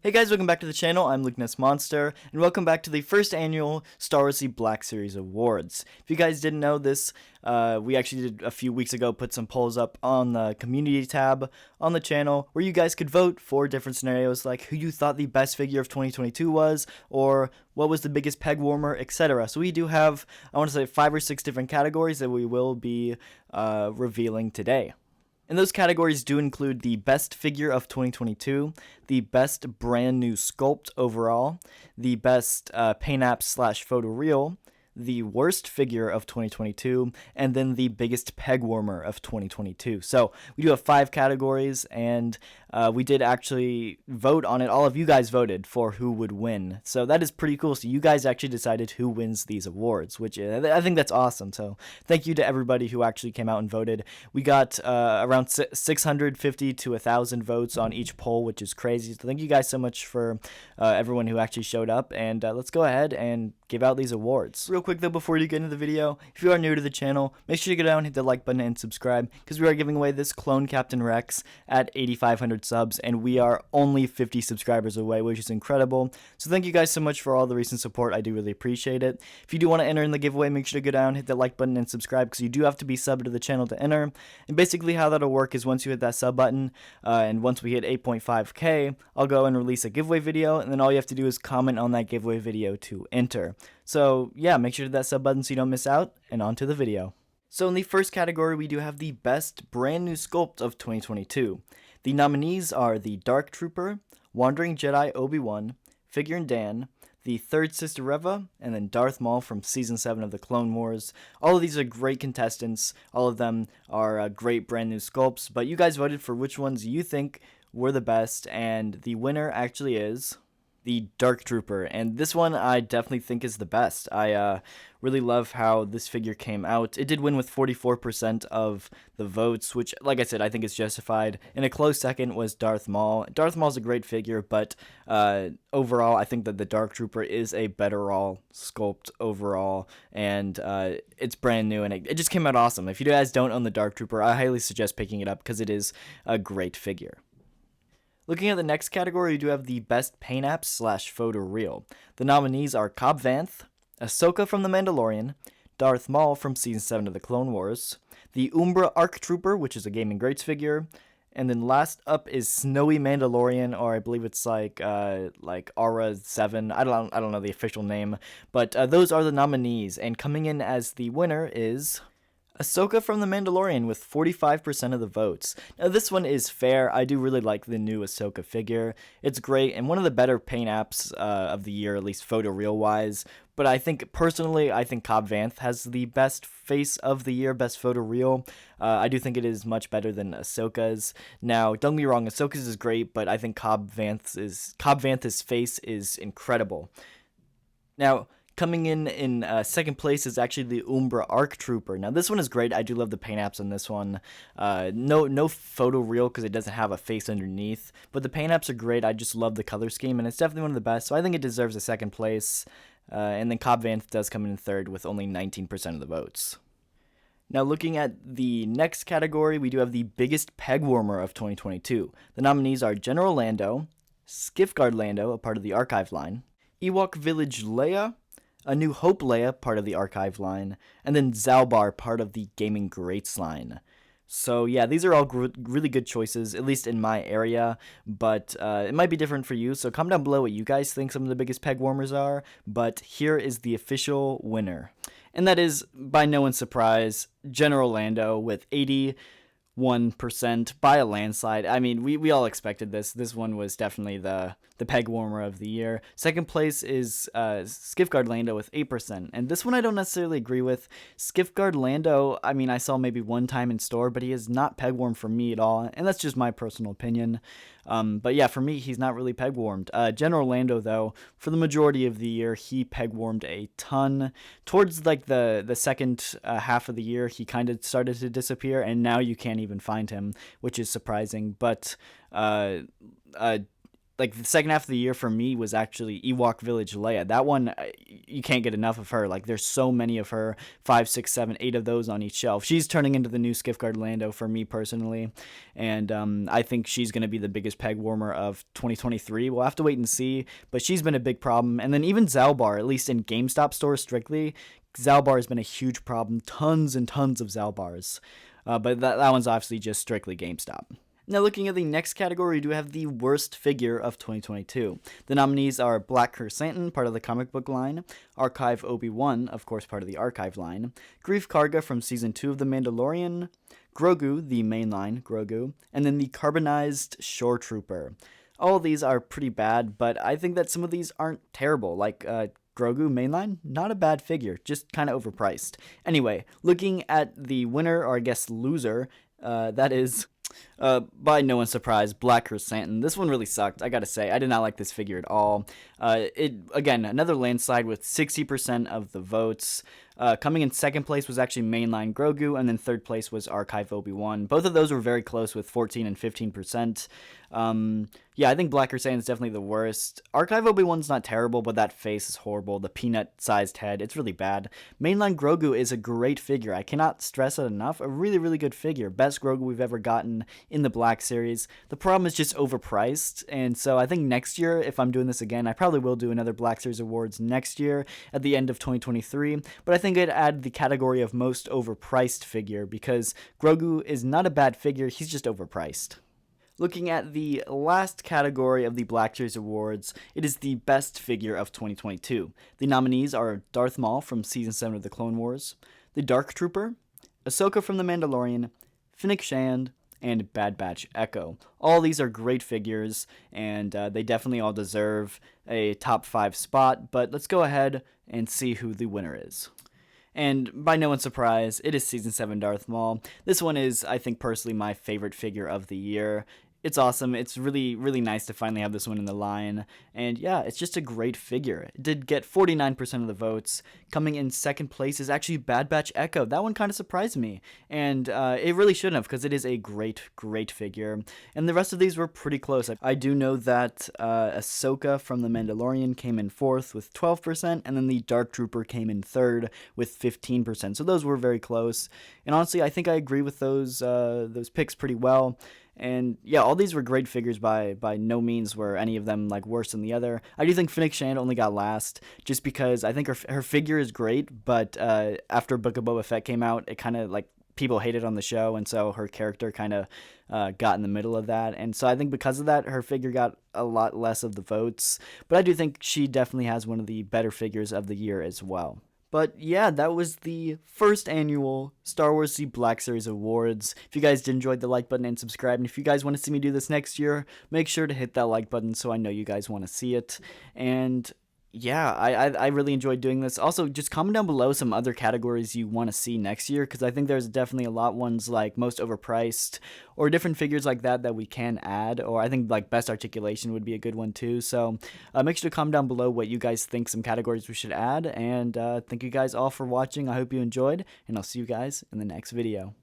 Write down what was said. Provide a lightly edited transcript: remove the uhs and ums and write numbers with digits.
Hey guys, welcome back to the channel. I'm Luke Ness Monster, and welcome back to the first annual Star Wars Black Series Awards. If you guys didn't know this, we actually did a few weeks ago put some polls up on the community tab on the channel where you guys could vote for different scenarios like who you thought the best figure of 2022 was, or what was the biggest peg warmer, etc. So we do have, I want to say, 5 or 6 different categories that we will be revealing today. And those categories do include the best figure of 2022, the best brand new sculpt overall, the best paint app / photo reel, the worst figure of 2022, and then the biggest peg warmer of 2022. So we do have 5 categories, and we did actually vote on it. All of you guys voted for who would win. So that is pretty cool. So you guys actually decided who wins these awards, which I think that's awesome. So thank you to everybody who actually came out and voted. We got around 650 to 1,000 votes on each poll, which is crazy. So thank you guys so much for everyone who actually showed up. And let's go ahead and give out these awards. Real quick though, before you get into the video, if you are new to the channel, make sure you go down and hit the like button and subscribe, because we are giving away this clone Captain Rex at 8,500 subs, and we are only 50 subscribers away, which is incredible. So thank you guys so much for all the recent support. I do really appreciate it. If you do want to enter in the giveaway, make sure to go down, hit the like button and subscribe, because you do have to be subbed to the channel to enter. And basically how that'll work is once you hit that sub button, and once we hit 8.5k, I'll go and release a giveaway video, and then all you have to do is comment on that giveaway video to enter. So yeah, make sure to hit that sub button so you don't miss out, and on to the video. So in the first category, we do have the best brand new sculpt of 2022. The nominees are the Dark Trooper, Wandering Jedi Obi-Wan, Figurin Dan, the Third Sister Reva, and then Darth Maul from Season 7 of the Clone Wars. All of these are great contestants. All of them are great brand new sculpts, but you guys voted for which ones you think were the best, and the winner actually is the Dark Trooper, and this one I definitely think is the best. I really love how this figure came out. It did win with 44% of the votes, which, like I said, I think is justified. And a close second was Darth Maul. Darth Maul's a great figure, but overall, I think that the Dark Trooper is a better all sculpt overall, and it's brand new, and it just came out awesome. If you guys don't own the Dark Trooper, I highly suggest picking it up because it is a great figure. Looking at the next category, you do have the best paint app / photo reel. The nominees are Cobb Vanth, Ahsoka from The Mandalorian, Darth Maul from Season 7 of the Clone Wars, the Umbra Arc Trooper, which is a Gaming Greats figure, and then last up is Snowy Mandalorian, or I believe it's like Aura 7. I don't know the official name, but those are the nominees. And coming in as the winner is Ahsoka from The Mandalorian with 45% of the votes. Now this one is fair. I do really like the new Ahsoka figure. It's great and one of the better paint apps of the year, at least photo reel wise. But I think personally, Cobb Vanth has the best face of the year, best photo reel. I do think it is much better than Ahsoka's. Now, don't get me wrong, Ahsoka's is great, but I think Cobb Vanth's face is incredible. Now, coming in second place is actually the Umbra Arc Trooper. Now this one is great. I do love the paint apps on this one. No photo reel because it doesn't have a face underneath. But the paint apps are great. I just love the color scheme, and it's definitely one of the best. So I think it deserves a second place. And then Cobb Vanth does come in third with only 19% of the votes. Now looking at the next category, we do have the biggest peg warmer of 2022. The nominees are General Lando, Skiffguard Lando, a part of the Archive line, Ewok Village Leia, A New Hope Leia, part of the Archive line, and then Zalbar, part of the Gaming Greats line. So yeah, these are all really good choices, at least in my area, but it might be different for you, so comment down below what you guys think some of the biggest peg warmers are, but here is the official winner. And that is, by no one's surprise, General Lando with 81% by a landslide. I mean, we all expected this. This one was definitely the peg warmer of the year. Second place is Skiffguard Lando with 8%. And this one I don't necessarily agree with. Skiffguard Lando, I mean, I saw maybe one time in store, but he is not peg warm for me at all. And that's just my personal opinion. But yeah, for me, he's not really peg warmed. General Lando, though, for the majority of the year, he peg warmed a ton. Towards like the second half of the year, he kind of started to disappear, and now you can't even find him, which is surprising. But like the second half of the year for me was actually Ewok Village Leia. That one, you can't get enough of her. Like there's so many of her, 5, 6, 7, 8 of those on each shelf. She's turning into the new Skiffguard Lando for me personally, and I think she's going to be the biggest peg warmer of 2023. We'll have to wait and see, but she's been a big problem. And then even Zalbar, at least in GameStop stores strictly, Zalbar has been a huge problem. Tons and tons of Zalbars, but that one's obviously just strictly GameStop. Now, looking at the next category, we do have the worst figure of 2022. The nominees are Black Chrysanthemum, part of the comic book line, Archive Obi-Wan, of course part of the Archive line, Greef Karga from Season 2 of The Mandalorian, Grogu, the mainline Grogu, and then the Carbonized Shore Trooper. All of these are pretty bad, but I think that some of these aren't terrible, like Grogu mainline, not a bad figure, just kind of overpriced. Anyway, looking at the winner, or I guess loser, that is... by no one's surprise, Black Chrysanthemum. This one really sucked, I gotta say. I did not like this figure at all. Again, another landslide with 60% of the votes. Coming in second place was actually mainline Grogu, and then third place was Archive Obi-Wan. Both of those were very close with 14 and 15%. Yeah, I think Black Chrysanthemum is definitely the worst. Archive Obi-Wan's not terrible, but that face is horrible. The peanut-sized head, it's really bad. Mainline Grogu is a great figure. I cannot stress it enough. A really, really good figure. Best Grogu we've ever gotten in the Black Series. The problem is just overpriced, and so I think next year, if I'm doing this again, I probably will do another Black Series Awards next year at the end of 2023, but I think I'd add the category of most overpriced figure, because Grogu is not a bad figure, he's just overpriced. Looking at the last category of the Black Series Awards, it is the best figure of 2022. The nominees are Darth Maul from Season 7 of The Clone Wars, the Dark Trooper, Ahsoka from The Mandalorian, Fennec Shand, and Bad Batch Echo. All these are great figures, and they definitely all deserve a top 5 spot, but let's go ahead and see who the winner is. And by no one's surprise, it is Season 7 Darth Maul. This one is, I think, personally my favorite figure of the year. It's awesome. It's really, really nice to finally have this one in the line. And yeah, it's just a great figure. It did get 49% of the votes. Coming in second place is actually Bad Batch Echo. That one kind of surprised me. And it really shouldn't have, because it is a great, great figure. And the rest of these were pretty close. I do know that Ahsoka from The Mandalorian came in fourth with 12%, and then the Dark Trooper came in third with 15%. So those were very close. And honestly, I think I agree with those picks pretty well. And yeah, all these were great figures. By no means were any of them like worse than the other. I do think Fennec Shand only got last just because I think her figure is great, but after Book of Boba Fett came out, it kind of like people hated on the show, and so her character kind of got in the middle of that. And so I think because of that, her figure got a lot less of the votes. But I do think she definitely has one of the better figures of the year as well. But yeah, that was the first annual Star Wars The Black Series Awards. If you guys did enjoy, the like button and subscribe. And if you guys want to see me do this next year, make sure to hit that like button so I know you guys want to see it. And yeah, I really enjoyed doing this. Also, just comment down below some other categories you want to see next year, because I think there's definitely a lot ones like most overpriced or different figures like that we can add, or I think like best articulation would be a good one too. So make sure to comment down below what you guys think some categories we should add, and thank you guys all for watching. I hope you enjoyed, and I'll see you guys in the next video.